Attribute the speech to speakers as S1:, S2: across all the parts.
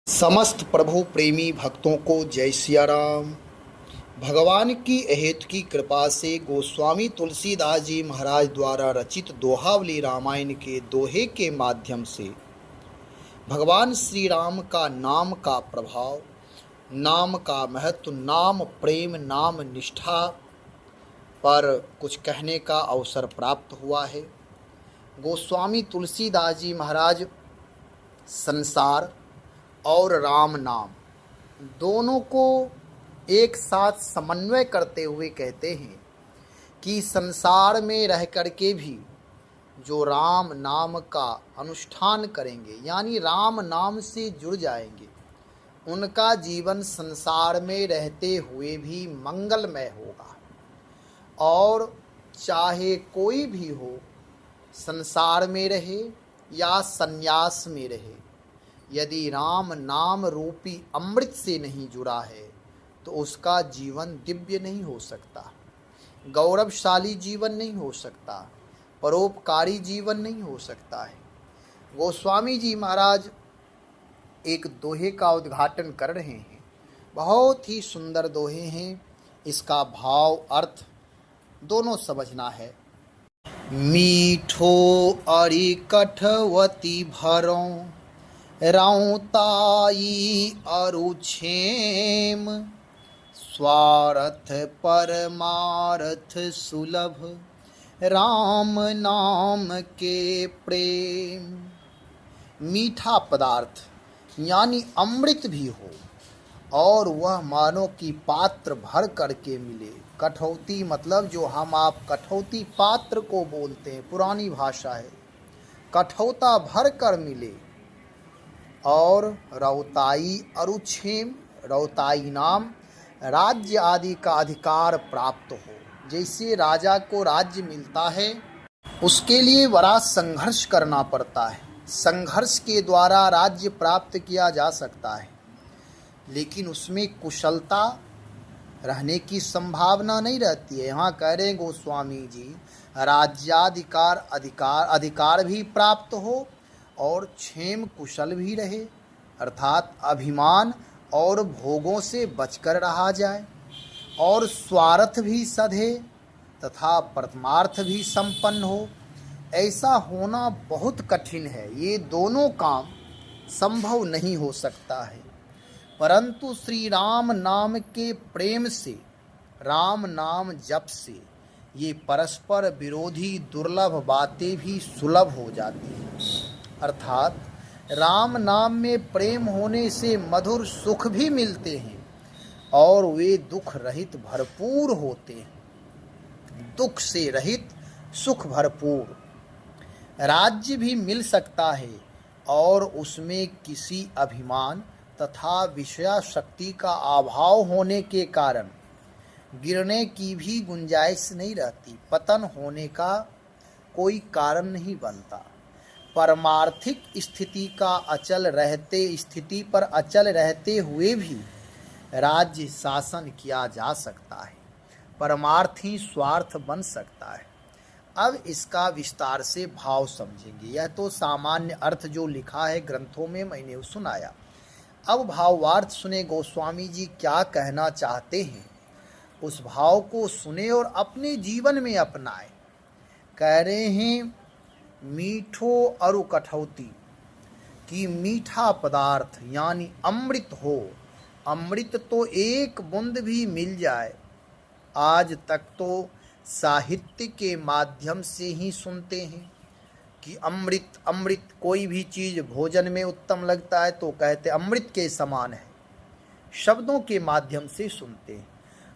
S1: समस्त प्रभु प्रेमी भक्तों को जय सिया राम। भगवान की अहेत की कृपा से गोस्वामी तुलसीदास जी महाराज द्वारा रचित दोहावली रामायण के दोहे के माध्यम से भगवान श्री राम का नाम का प्रभाव, नाम का महत्व, नाम प्रेम, नाम निष्ठा पर कुछ कहने का अवसर प्राप्त हुआ है। गोस्वामी तुलसीदास जी महाराज संसार और राम नाम दोनों को एक साथ समन्वय करते हुए कहते हैं कि संसार में रह कर के भी जो राम नाम का अनुष्ठान करेंगे, यानी राम नाम से जुड़ जाएंगे, उनका जीवन संसार में रहते हुए भी मंगलमय होगा। और चाहे कोई भी हो, संसार में रहे या संन्यास में रहे, यदि राम नाम रूपी अमृत से नहीं जुड़ा है तो उसका जीवन दिव्य नहीं हो सकता, गौरवशाली जीवन नहीं हो सकता, परोपकारी जीवन नहीं हो सकता है। गोस्वामी जी महाराज एक दोहे का उद्घाटन कर रहे हैं। बहुत ही सुंदर दोहे हैं। इसका भाव अर्थ दोनों समझना है। मीठो अरि कठवती भरों, राउताई अरु क्षेम, स्वार्थ परमार्थ सुलभ, राम नाम के प्रेम। मीठा पदार्थ यानी अमृत भी हो और वह मानो कि पात्र भर करके मिले। कठौती मतलब जो हम आप कठौती पात्र को बोलते हैं, पुरानी भाषा है, कठौता भर कर मिले। और रौताई अरुक्षेम, रौताई नाम राज्य आदि का अधिकार प्राप्त हो। जैसे राजा को राज्य मिलता है, उसके लिए बड़ा संघर्ष करना पड़ता है, संघर्ष के द्वारा राज्य प्राप्त किया जा सकता है, लेकिन उसमें कुशलता रहने की संभावना नहीं रहती है। यहाँ कह रहे हैं गोस्वामी जी, राज्याधिकार अधिकार भी प्राप्त हो और क्षेम कुशल भी रहे, अर्थात अभिमान और भोगों से बचकर रहा जाए, और स्वार्थ भी सधे तथा परमार्थ भी संपन्न हो। ऐसा होना बहुत कठिन है। ये दोनों काम संभव नहीं हो सकता है, परंतु श्री राम नाम के प्रेम से, राम नाम जप से ये परस्पर विरोधी दुर्लभ बातें भी सुलभ हो जाती हैं। अर्थात राम नाम में प्रेम होने से मधुर सुख भी मिलते हैं और वे दुख रहित भरपूर होते हैं, दुख से रहित सुख भरपूर। राज्य भी मिल सकता है और उसमें किसी अभिमान तथा विषयाशक्ति का अभाव होने के कारण गिरने की भी गुंजाइश नहीं रहती, पतन होने का कोई कारण नहीं बनता। परमार्थिक स्थिति पर अचल रहते हुए भी राज्य शासन किया जा सकता है, परमार्थी स्वार्थ बन सकता है। अब इसका विस्तार से भाव समझेंगे। यह तो सामान्य अर्थ जो लिखा है ग्रंथों में मैंने सुनाया। अब भावार्थ सुने गोस्वामी जी क्या कहना चाहते हैं, उस भाव को सुने और अपने जीवन में अपनाएं। कह रहे हैं मीठो अरु कठौती, कि मीठा पदार्थ यानी अमृत हो। अमृत तो एक बूंद भी मिल जाए, आज तक तो साहित्य के माध्यम से ही सुनते हैं कि अमृत अमृत, कोई भी चीज़ भोजन में उत्तम लगता है तो कहते अमृत के समान है, शब्दों के माध्यम से सुनते हैं।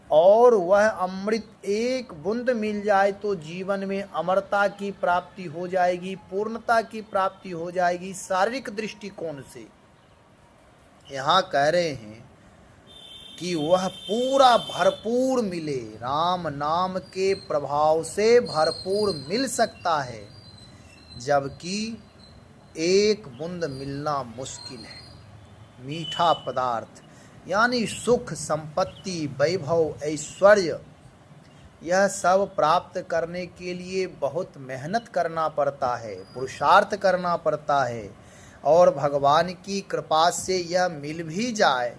S1: और वह अमृत एक बूंद मिल जाए तो जीवन में अमरता की प्राप्ति हो जाएगी, पूर्णता की प्राप्ति हो जाएगी शारीरिक दृष्टिकोण से। यहाँ कह रहे हैं कि वह पूरा भरपूर मिले, राम नाम के प्रभाव से भरपूर मिल सकता है, जबकि एक बूंद मिलना मुश्किल है। मीठा पदार्थ यानी सुख, संपत्ति, वैभव, ऐश्वर्य, यह सब प्राप्त करने के लिए बहुत मेहनत करना पड़ता है, पुरुषार्थ करना पड़ता है, और भगवान की कृपा से यह मिल भी जाए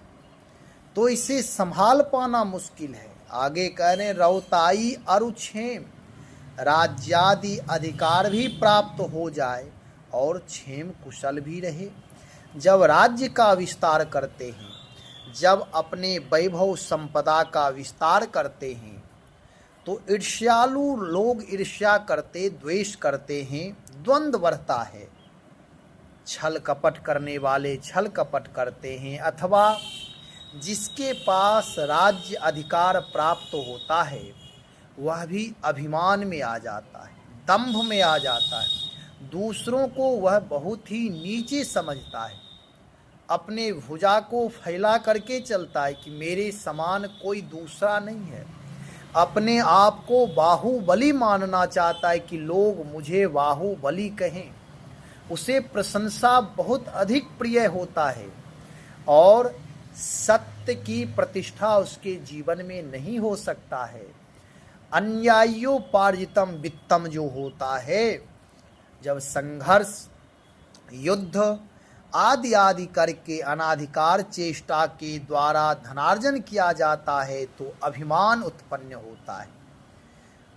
S1: तो इसे संभाल पाना मुश्किल है। आगे कह रहे रौताई अरुक्षेम, राज्यादि अधिकार भी प्राप्त हो जाए और क्षेम कुशल भी रहे। जब राज्य का विस्तार करते हैं, जब अपने वैभव संपदा का विस्तार करते हैं, तो ईर्ष्यालु लोग ईर्ष्या करते, द्वेष करते हैं, द्वंद्व बढ़ता है। छल कपट करने वाले छल कपट करते हैं, अथवा जिसके पास राज्य अधिकार प्राप्त होता है वह भी अभिमान में आ जाता है, दंभ में आ जाता है। दूसरों को वह बहुत ही नीचे समझता है, अपने भुजा को फैला करके चलता है कि मेरे समान कोई दूसरा नहीं है। अपने आप को बाहुबली मानना चाहता है कि लोग मुझे बाहुबली कहें। उसे प्रशंसा बहुत अधिक प्रिय होता है और सत्य की प्रतिष्ठा उसके जीवन में नहीं हो सकता है। अन्यायोपार्जितम वित्तम जो होता है, जब संघर्ष, युद्ध आदि आदि करके अनाधिकार चेष्टा के द्वारा धनार्जन किया जाता है तो अभिमान उत्पन्न होता है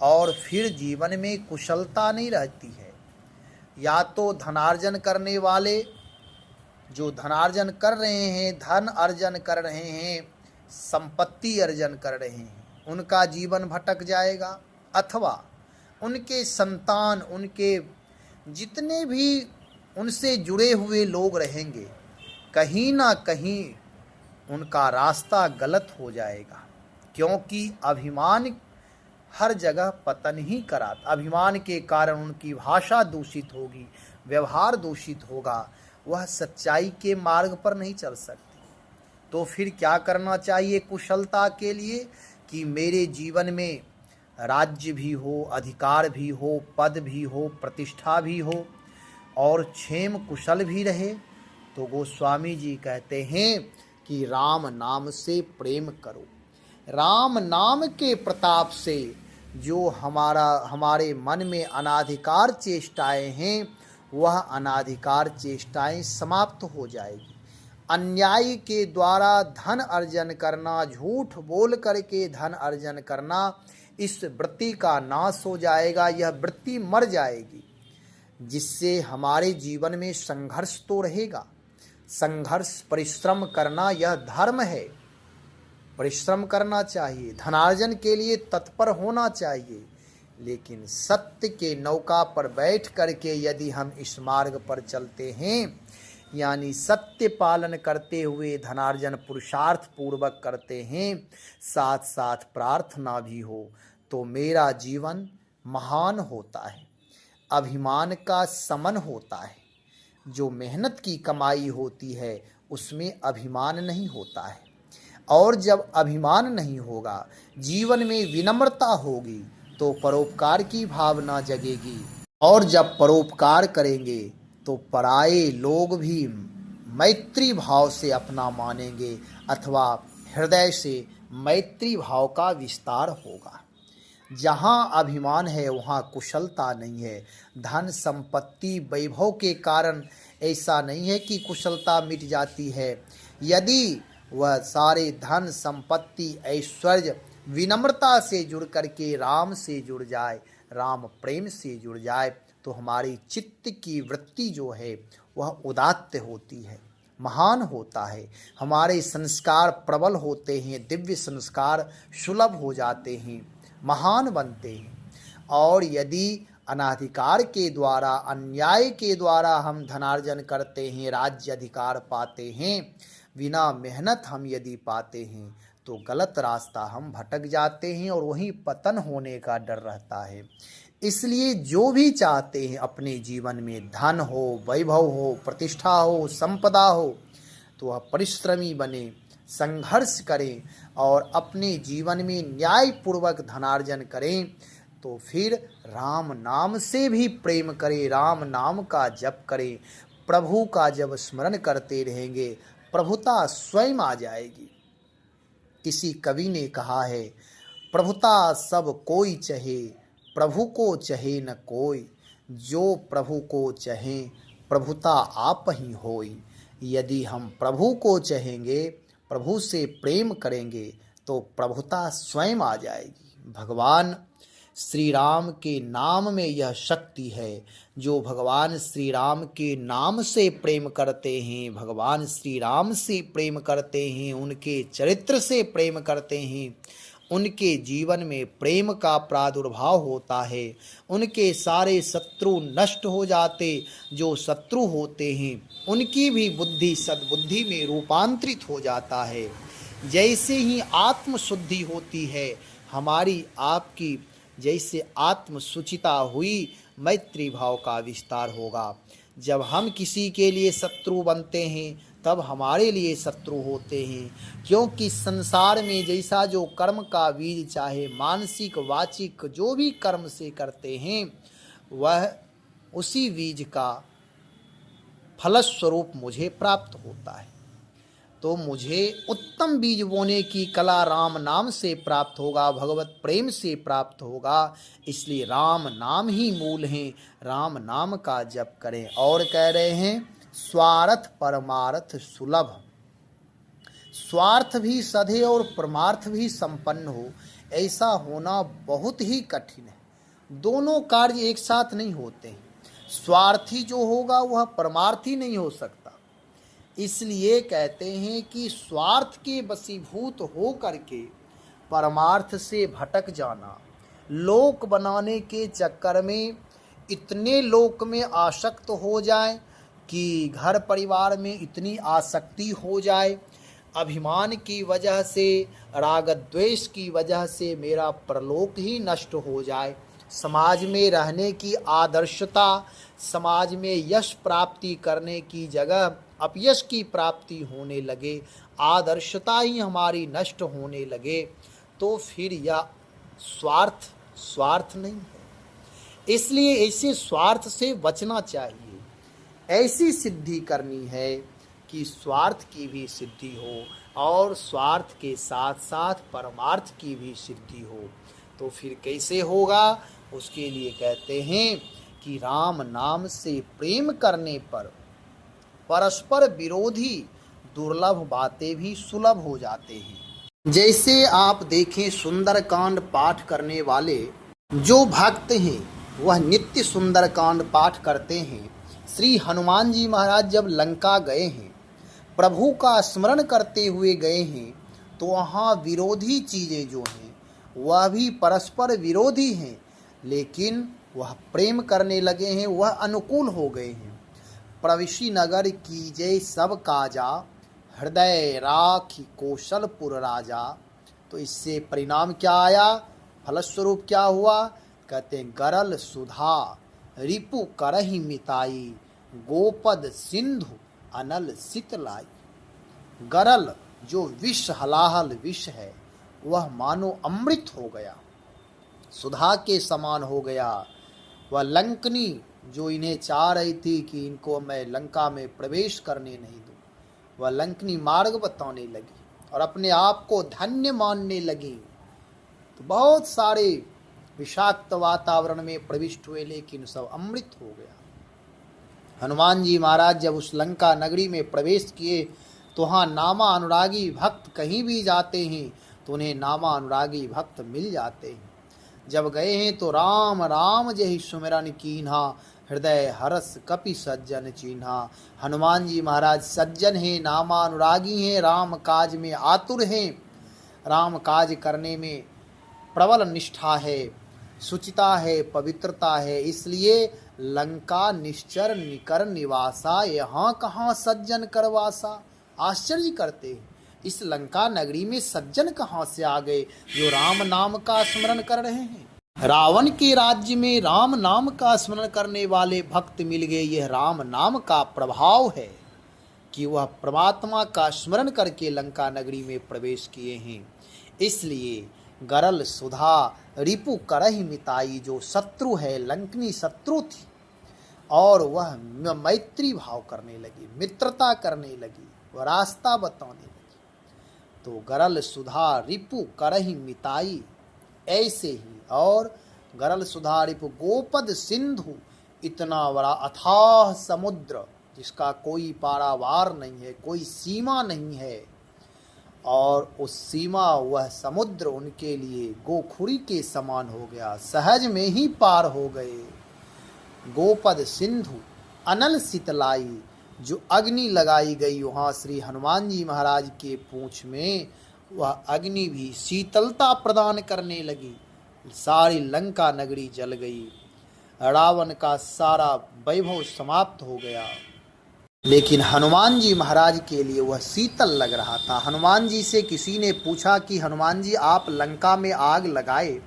S1: और फिर जीवन में कुशलता नहीं रहती है। या तो धनार्जन करने वाले जो धनार्जन कर रहे हैं, धन अर्जन कर रहे हैं, संपत्ति अर्जन कर रहे हैं, उनका जीवन भटक जाएगा, अथवा उनके संतान, उनके जितने भी उनसे जुड़े हुए लोग रहेंगे, कहीं ना कहीं उनका रास्ता गलत हो जाएगा। क्योंकि अभिमान हर जगह पतन ही कराता। अभिमान के कारण उनकी भाषा दूषित होगी, व्यवहार दूषित होगा, वह सच्चाई के मार्ग पर नहीं चल सकती। तो फिर क्या करना चाहिए कुशलता के लिए कि मेरे जीवन में राज्य भी हो, अधिकार भी हो, पद भी हो, प्रतिष्ठा भी हो और क्षेम कुशल भी रहे। तो गोस्वामी जी कहते हैं कि राम नाम से प्रेम करो। राम नाम के प्रताप से जो हमारे मन में अनाधिकार चेष्टाएं हैं, वह अनाधिकार चेष्टाएं समाप्त हो जाएगी। अन्याय के द्वारा धन अर्जन करना, झूठ बोल करके धन अर्जन करना, इस वृत्ति का नाश हो जाएगा, यह वृत्ति मर जाएगी। जिससे हमारे जीवन में संघर्ष तो रहेगा। संघर्ष, परिश्रम करना यह धर्म है, परिश्रम करना चाहिए, धनार्जन के लिए तत्पर होना चाहिए। लेकिन सत्य के नौका पर बैठ करके यदि हम इस मार्ग पर चलते हैं, यानी सत्य पालन करते हुए धनार्जन पुरुषार्थ पूर्वक करते हैं, साथ साथ प्रार्थना भी हो, तो मेरा जीवन महान होता है, अभिमान का समन होता है। जो मेहनत की कमाई होती है उसमें अभिमान नहीं होता है। और जब अभिमान नहीं होगा, जीवन में विनम्रता होगी, तो परोपकार की भावना जगेगी। और जब परोपकार करेंगे तो पराये लोग भी मैत्री भाव से अपना मानेंगे, अथवा हृदय से मैत्री भाव का विस्तार होगा। जहाँ अभिमान है वहाँ कुशलता नहीं है। धन संपत्ति वैभव के कारण ऐसा नहीं है कि कुशलता मिट जाती है। यदि वह सारे धन संपत्ति ऐश्वर्य विनम्रता से जुड़ करके राम से जुड़ जाए, राम प्रेम से जुड़ जाए, तो हमारी चित्त की वृत्ति जो है वह उदात्त होती है, महान होता है। हमारे संस्कार प्रबल होते हैं, दिव्य संस्कार सुलभ हो जाते हैं, महान बनते हैं। और यदि अनाधिकार के द्वारा, अन्याय के द्वारा हम धनार्जन करते हैं, राज्य अधिकार पाते हैं, बिना मेहनत हम यदि पाते हैं, तो गलत रास्ता हम भटक जाते हैं और वहीं पतन होने का डर रहता है। इसलिए जो भी चाहते हैं अपने जीवन में धन हो, वैभव हो, प्रतिष्ठा हो, संपदा हो, तो वह परिश्रमी बने, संघर्ष करें और अपने जीवन में न्यायपूर्वक धनार्जन करें। तो फिर राम नाम से भी प्रेम करें, राम नाम का जप करें। प्रभु का जब स्मरण करते रहेंगे, प्रभुता स्वयं आ जाएगी। किसी कवि ने कहा है, प्रभुता सब कोई चहे, प्रभु को चहे न कोई। जो प्रभु को चहे प्रभुता आप ही होई। यदि हम प्रभु को चाहेंगे, प्रभु से प्रेम करेंगे तो प्रभुता स्वयं आ जाएगी। भगवान श्री राम के नाम में यह शक्ति है। जो भगवान श्री राम के नाम से प्रेम करते हैं, भगवान श्री राम से प्रेम करते हैं, उनके चरित्र से प्रेम करते हैं, उनके जीवन में प्रेम का प्रादुर्भाव होता है। उनके सारे शत्रु नष्ट हो जाते। जो शत्रु होते हैं उनकी भी बुद्धि सद्बुद्धि में रूपांतरित हो जाता है। जैसे ही आत्मशुद्धि होती है हमारी आपकी, जैसे आत्मसुचिता हुई, मैत्री भाव का विस्तार होगा। जब हम किसी के लिए शत्रु बनते हैं तब हमारे लिए शत्रु होते हैं, क्योंकि संसार में जैसा जो कर्म का बीज चाहे मानसिक वाचिक जो भी कर्म से करते हैं वह उसी बीज का फलस्वरूप मुझे प्राप्त होता है। तो मुझे उत्तम बीज बोने की कला राम नाम से प्राप्त होगा, भगवत प्रेम से प्राप्त होगा। इसलिए राम नाम ही मूल है, राम नाम का जप करें। और कह रहे हैं स्वार्थ परमार्थ सुलभ। स्वार्थ भी सधे और परमार्थ भी संपन्न हो, ऐसा होना बहुत ही कठिन है। दोनों कार्य एक साथ नहीं होते हैं। स्वार्थी जो होगा वह परमार्थी नहीं हो सकता। इसलिए कहते हैं कि स्वार्थ के वशीभूत हो करके परमार्थ से भटक जाना, लोक बनाने के चक्कर में इतने लोक में आसक्त हो जाए कि घर परिवार में इतनी आसक्ति हो जाए, अभिमान की वजह से, राग द्वेष की वजह से मेरा परलोक ही नष्ट हो जाए। समाज में रहने की आदर्शता, समाज में यश प्राप्ति करने की जगह अपयश की प्राप्ति होने लगे, आदर्शता ही हमारी नष्ट होने लगे, तो फिर यह स्वार्थ नहीं है। इसलिए ऐसे स्वार्थ से बचना चाहिए। ऐसी सिद्धि करनी है कि स्वार्थ की भी सिद्धि हो और स्वार्थ के साथ साथ परमार्थ की भी सिद्धि हो। तो फिर कैसे होगा? उसके लिए कहते हैं कि राम नाम से प्रेम करने पर परस्पर विरोधी दुर्लभ बातें भी सुलभ हो जाते हैं। जैसे आप देखें सुंदरकांड पाठ करने वाले जो भक्त हैं वह नित्य सुंदरकांड पाठ करते हैं। श्री हनुमान जी महाराज जब लंका गए हैं, प्रभु का स्मरण करते हुए गए हैं, तो वहाँ विरोधी चीज़ें जो हैं वह भी परस्पर विरोधी हैं, लेकिन वह प्रेम करने लगे हैं, वह अनुकूल हो गए हैं। प्रविशी नगर कीजय सब काजा, हृदय राखी कौशलपुर राजा। तो इससे परिणाम क्या आया, फलस्वरूप क्या हुआ? कहते हैं गरल सुधा रिपु करहि मिताई, गोपद सिंधु अनल शीतलाई। गरल जो विष हलाहल विष है वह मानो अमृत हो गया, सुधा के समान हो गया। वह लंकनी जो इन्हें चाह रही थी कि इनको मैं लंका में प्रवेश करने नहीं दूं, वह लंकनी मार्ग बताने लगी और अपने आप को धन्य मानने लगी। तो बहुत सारे विषाक्त वातावरण में प्रविष्ट हुए, लेकिन सब अमृत हो गया। हनुमान जी महाराज जब उस लंका नगरी में प्रवेश किए तो वहाँ नामा अनुरागी भक्त कहीं भी जाते हैं तो उन्हें नामा अनुरागी भक्त मिल जाते हैं। जब गए हैं तो राम राम जहि सुमिरन कीन्हा, हृदय हरस कपि सज्जन चीन्हा। हनुमान जी महाराज सज्जन हैं, नामानुरागी हैं, राम काज में आतुर हैं, राम काज करने में प्रबल निष्ठा है, शुचिता है, पवित्रता है। इसलिए लंका निश्चर निकर निवासा, यहाँ कहाँ सज्जन करवासा। आश्चर्य करते हैं, इस लंका नगरी में सज्जन कहाँ से आ गए जो राम नाम का स्मरण कर रहे हैं। रावण के राज्य में राम नाम का स्मरण करने वाले भक्त मिल गए। यह राम नाम का प्रभाव है कि वह परमात्मा का स्मरण करके लंका नगरी में प्रवेश किए हैं। इसलिए गरल सुधा रिपु करहि मिताई, जो शत्रु है, लंकनी शत्रु थी और वह मैत्री भाव करने लगी, मित्रता करने लगी, वह रास्ता बताने लगी। तो गरल सुधा रिपु करहि मिताई, ऐसे ही और गरल सुधा रिपु गोपद सिंधु, इतना बड़ा अथाह समुद्र जिसका कोई पारावार नहीं है, कोई सीमा नहीं है, और उस सीमा वह समुद्र उनके लिए गोखुरी के समान हो गया, सहज में ही पार हो गए। गोपद सिंधु अनल शीतलाई, जो अग्नि लगाई गई वहाँ श्री हनुमान जी महाराज के पूंछ में, वह अग्नि भी शीतलता प्रदान करने लगी। सारी लंका नगरी जल गई, रावण का सारा वैभव समाप्त हो गया। लेकिन हनुमान जी महाराज के लिए वह शीतल लग रहा था। हनुमान जी से किसी ने पूछा कि हनुमान जी, आप लंका में आग लगाए,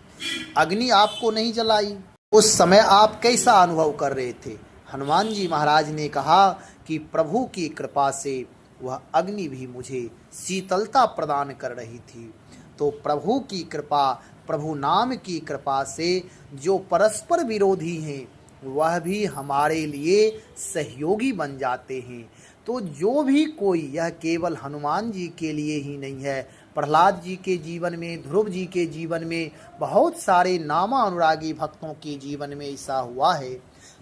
S1: अग्नि आपको नहीं जलाई, उस समय आप कैसा अनुभव कर रहे थे? हनुमान जी महाराज ने कहा कि प्रभु की कृपा से वह अग्नि भी मुझे शीतलता प्रदान कर रही थी। तो प्रभु की कृपा, प्रभु नाम की कृपा से जो परस्पर विरोधी हैं वह भी हमारे लिए सहयोगी बन जाते हैं। तो जो भी कोई, यह केवल हनुमान जी के लिए ही नहीं है, प्रहलाद जी के जीवन में, ध्रुव जी के जीवन में, बहुत सारे नामा अनुरागी भक्तों के जीवन में ऐसा हुआ है।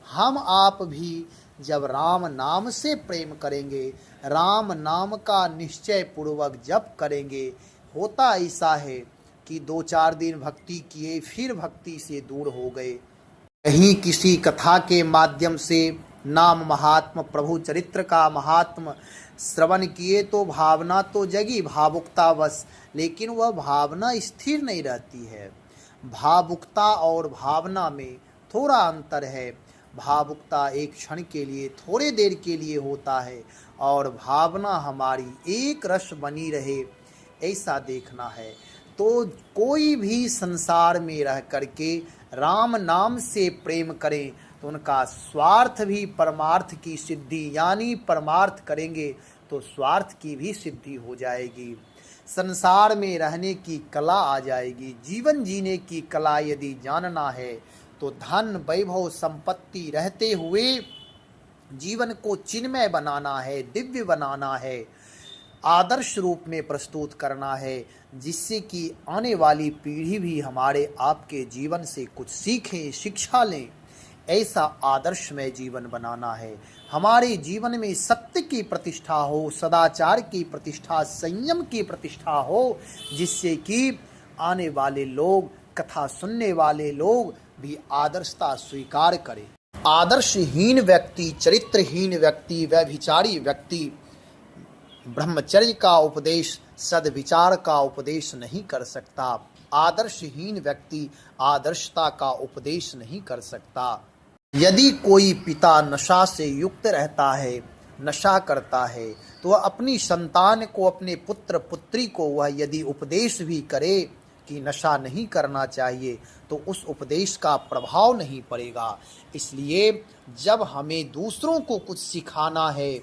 S1: हम आप भी जब राम नाम से प्रेम करेंगे, राम नाम का निश्चय पूर्वक जप करेंगे, होता ऐसा है कि 2-4 दिन भक्ति किए फिर भक्ति से दूर हो गए। कहीं किसी कथा के माध्यम से नाम महात्म, प्रभु चरित्र का महात्म श्रवण किए तो भावना तो जगी भावुकता बस, लेकिन वह भावना स्थिर नहीं रहती है। भावुकता और भावना में थोड़ा अंतर है। भावुकता एक क्षण के लिए, थोड़े देर के लिए होता है, और भावना हमारी एक रस बनी रहे, ऐसा देखना है। तो कोई भी संसार में रह करके राम नाम से प्रेम करें तो उनका स्वार्थ भी परमार्थ की सिद्धि, यानी परमार्थ करेंगे तो स्वार्थ की भी सिद्धि हो जाएगी। संसार में रहने की कला आ जाएगी। जीवन जीने की कला यदि जानना है तो धन, वैभव, संपत्ति रहते हुए जीवन को चिन्मय बनाना है, दिव्य बनाना है, आदर्श रूप में प्रस्तुत करना है, जिससे कि आने वाली पीढ़ी भी हमारे आपके जीवन से कुछ सीखें, शिक्षा लें। ऐसा आदर्शमय जीवन बनाना है। हमारे जीवन में सत्य की प्रतिष्ठा हो, सदाचार की प्रतिष्ठा, संयम की प्रतिष्ठा हो, जिससे कि आने वाले लोग, कथा सुनने वाले लोग भी आदर्शता स्वीकार करें। आदर्शहीन व्यक्ति, चरित्रहीन व्यक्ति, व्यभिचारी व्यक्ति ब्रह्मचर्य का उपदेश, सद्विचार का उपदेश नहीं कर सकता। आदर्शहीन व्यक्ति आदर्शता का उपदेश नहीं कर सकता। यदि कोई पिता नशा से युक्त रहता है, नशा करता है, तो वह अपनी संतान को, अपने पुत्र पुत्री को वह यदि उपदेश भी करे कि नशा नहीं करना चाहिए, तो उस उपदेश का प्रभाव नहीं पड़ेगा। इसलिए जब हमें दूसरों को कुछ सिखाना है,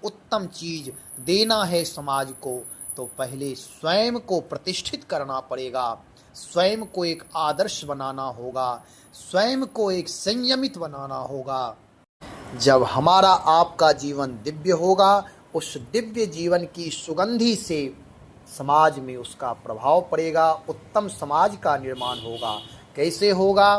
S1: उत्तम चीज देना है समाज को, तो पहले स्वयं को प्रतिष्ठित करना पड़ेगा, स्वयं को एक आदर्श बनाना होगा, स्वयं को एक संयमित बनाना होगा। जब हमारा आपका जीवन दिव्य होगा, उस दिव्य जीवन की सुगंधी से समाज में उसका प्रभाव पड़ेगा, उत्तम समाज का निर्माण होगा। कैसे होगा?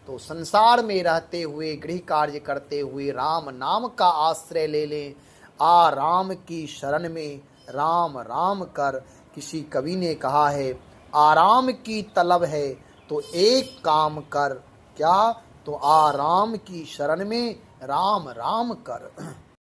S1: तो संसार में रहते हुए, गृह कार्य करते हुए राम नाम का आश्रय ले लें। आ राम की शरण में राम राम कर। किसी कवि ने कहा है, आराम की तलब है तो एक काम कर, क्या? तो आराम की शरण में राम राम कर।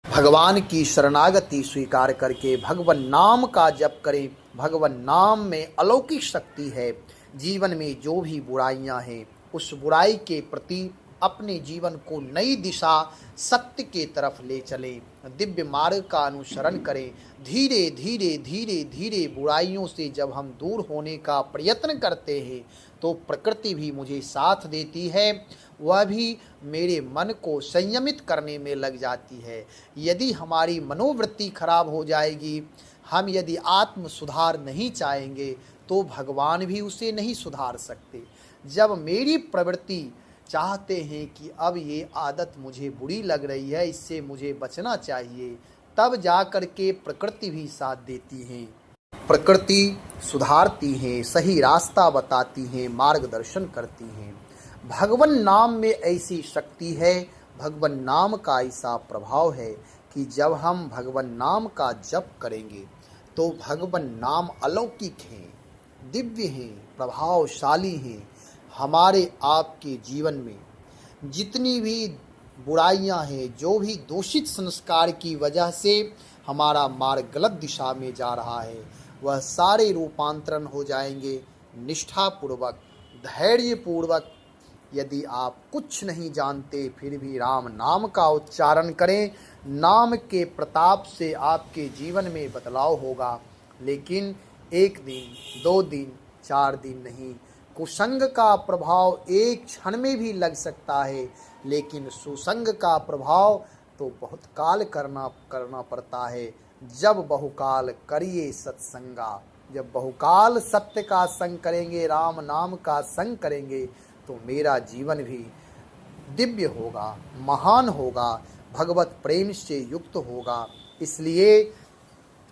S1: भगवान की शरणागति स्वीकार करके भगवान नाम का जप करें। भगवान नाम में अलौकिक शक्ति है। जीवन में जो भी बुराइयां हैं, उस बुराई के प्रति अपने जीवन को नई दिशा, सत्य के तरफ ले चलें, दिव्य मार्ग का अनुसरण करें। धीरे धीरे धीरे धीरे बुराइयों से जब हम दूर होने का प्रयत्न करते हैं, तो प्रकृति भी मुझे साथ देती है, वह भी मेरे मन को संयमित करने में लग जाती है। यदि हमारी मनोवृत्ति खराब हो जाएगी, हम यदि आत्म सुधार नहीं चाहेंगे, तो भगवान भी उसे नहीं सुधार सकते। जब मेरी प्रवृत्ति चाहते हैं कि अब ये आदत मुझे बुरी लग रही है, इससे मुझे बचना चाहिए, तब जाकर के प्रकृति भी साथ देती है। प्रकृति सुधारती है, सही रास्ता बताती है, मार्गदर्शन करती हैं। भगवान नाम में ऐसी शक्ति है, भगवान नाम का ऐसा प्रभाव है कि जब हम भगवान नाम का जप करेंगे तो भगवान नाम अलौकिक हैं, दिव्य हैं, प्रभावशाली हैं। हमारे आपके जीवन में जितनी भी बुराइयां हैं, जो भी दूषित संस्कार की वजह से हमारा मार्ग गलत दिशा में जा रहा है, वह सारे रूपांतरण हो जाएंगे। निष्ठापूर्वक, धैर्यपूर्वक, यदि आप कुछ नहीं जानते फिर भी राम नाम का उच्चारण करें, नाम के प्रताप से आपके जीवन में बदलाव होगा। लेकिन 1 दिन, 2 दिन, 4 दिन नहीं, कुसंग का प्रभाव एक क्षण में भी लग सकता है, लेकिन सुसंग का प्रभाव तो बहुत काल करना पड़ता है। जब बहुकाल करिए सत्संगा, जब बहुकाल सत्य का संग करेंगे, राम नाम का संग करेंगे, तो मेरा जीवन भी दिव्य होगा, महान होगा, भगवत प्रेम से युक्त होगा। इसलिए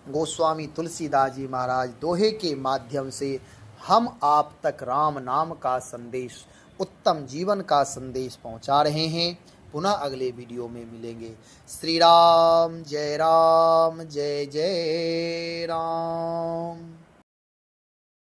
S1: गोस्वामी तुलसीदास जी महाराज दोहे के माध्यम से हम आप तक राम नाम का संदेश, उत्तम जीवन का संदेश पहुंचा रहे हैं। पुनः अगले वीडियो में मिलेंगे। श्री राम जय जय राम।